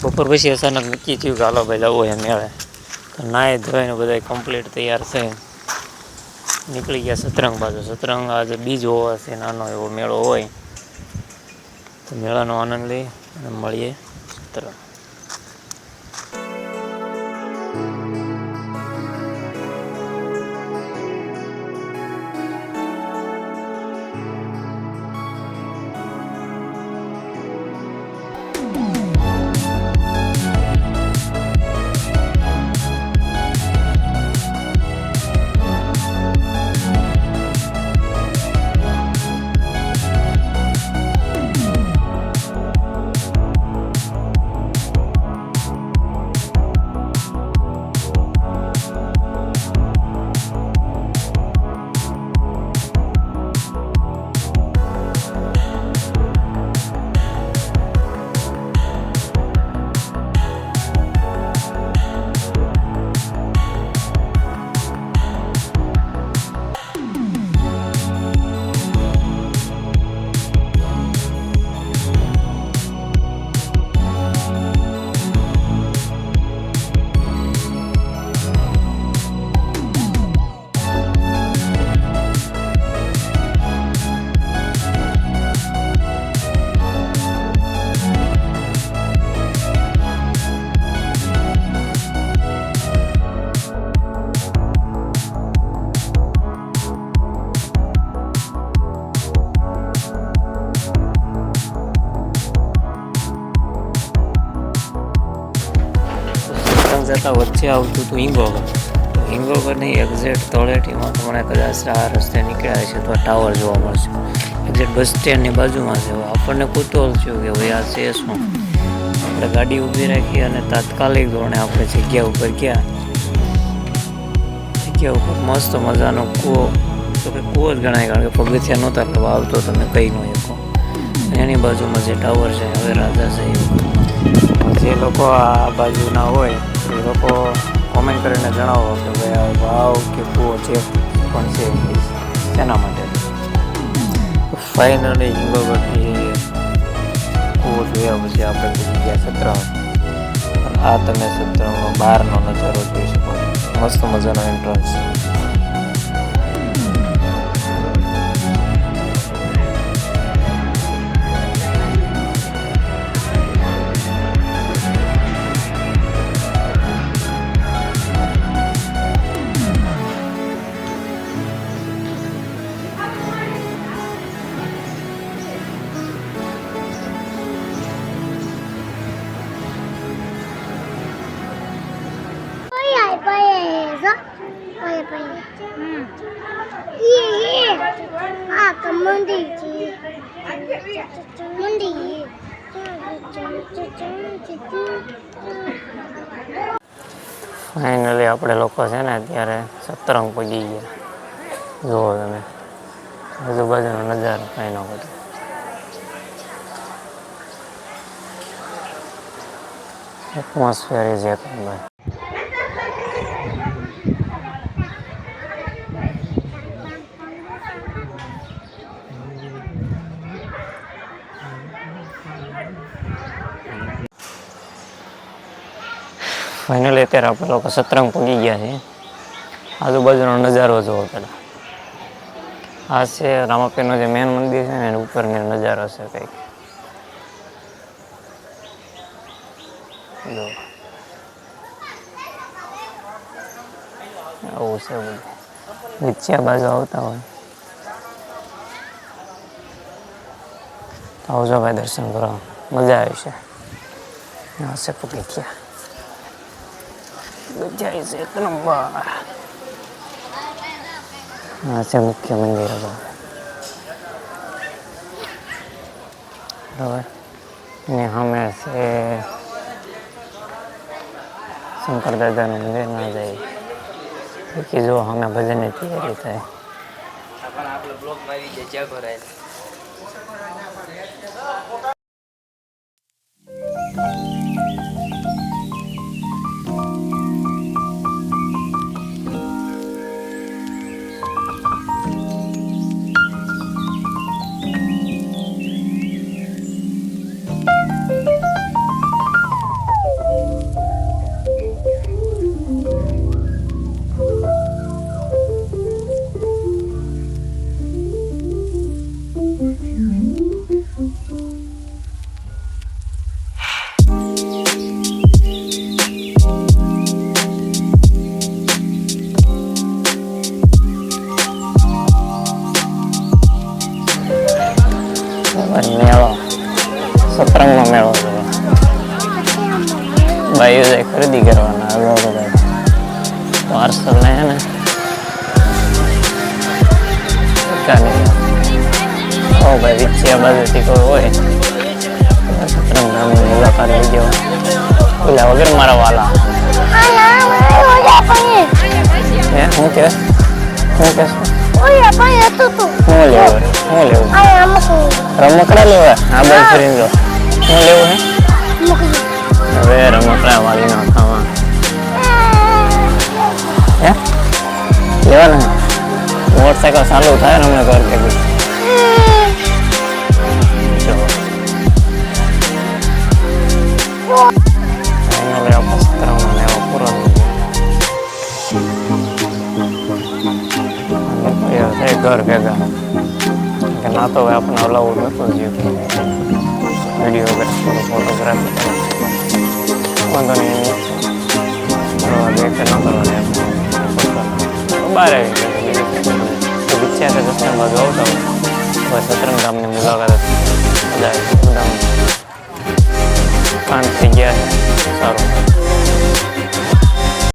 બપોર પછી અચાનક નક્કી થયું કે હાલો ભાઈ જવું હોય મેળે. તો નાહી ધોઈને બધા કમ્પ્લીટ તૈયાર થઈ નીકળી ગયા સતરંગ બાજુ. સતરંગ આજે બીજ હોવાથી નાનો એવો મેળો હોય તો મેળાનો આનંદ લઈ અને મળીએ સતરંગ. જતા વચ્ચે આવતું હતું હિંગોગર. હિંગોગરની એક્ઝેક્ટ તળેટીમાં તમને કદાચ આ રસ્તે નીકળ્યા છે તો આ ટાવર જોવા મળશે. એક્ઝેક્ટ બસ સ્ટેન્ડની બાજુમાં છે. આપણને કુતૂહલ થયું કે ભાઈ આ છે શું. આપણે ગાડી ઊભી રાખી અને તાત્કાલિક ધોરણે આપણે જગ્યા ઉપર ગયા. જગ્યા ઉપર મસ્ત મજાનો કૂવો, તો કે કૂવો જ ગણાય કારણ કે પગથિયા નહોતા એટલે વાવ તો તમે કહી ન શકો. એની બાજુમાં જે ટાવર છે હવે રાજા સાહેબ, જે લોકો આ બાજુના હોય એ લોકો કોમેન્ટ કરીને જણાવો કે ભાઈ આ વાવ કે કૂવો છે પણ છે તેના માટે. ફાઇનલી હિંગોગઢથી કૂવો જોયા પછી આપણે જઈ ગયા સતરંગ. અને આ તમે સતરંગનો બહારનો નજારો જોઈ શકો. મસ્ત મજાનો એન્ટ્રન્સ. ફાઇનલી આપણે લોકો છે ને અત્યારે સતરંગ પહોંચી ગયા. જુઓ તમે આજુબાજુનો નજારો કંઈ ન બધો. એટમોસ્ફિયર ઇઝ એક નંબર. ફાઇનલી અત્યારે આપણે લોકો સતરંગ પહોંચી ગયા છીએ. આજુબાજુનો નજારો જોવો પેલા. આ છે રામાપીરનું જે મેન મંદિર છે ને એની ઉપરનો નજારો છે કંઈક. જો આવું છે બધું. નીચે બાજુ આવતા હોય તો આવજો ભાઈ દર્શન કરવા, મજા આવી છે. આ છે પગથિયા. જાય છે એક નંબર. આ છે મુખ્ય મંદિર. બરાબર. ને સામે છે શંકર દાદાનું મંદિર. ના જાય કે જો સામે ભજનની તૈયારી થાય. આપણે બ્લોગમાં આવી જાય જ્યાં ભરાય. આવી જાય ખરીદી કરવાના અગાઉ બધા પાર્સલ ને હે ને ઓ ભાઈ વિચ્યા બાજુથી કોઈ હોય સતરંગ ગામની મુલાકાત લઈ જાઓ ઓલા વગર મારા વાલા હે હું કે શું લેવું રમકડા લેવા હા બસ ફરીને જો શું લેવું હે હવે રમકડા વાલી ના ખાવા હે લેવાના મોટરસાઇકલ ચાલુ થાય ને હમણાં ઘર કે ઘર ભેગા કે ના તો હવે આપણે અલાઉડ નતું જીવતું વિડીયોગ્રાફી ફોટોગ્રાફી વાંધો નહીં કરવા દે કે ન કરવા દે બહાર આવી ઈચ્છા છે દર્શન બાજુ આવતા હોય સતરંગ ગામની મુલાકાત બધા શાંત થઈ ગયા સારું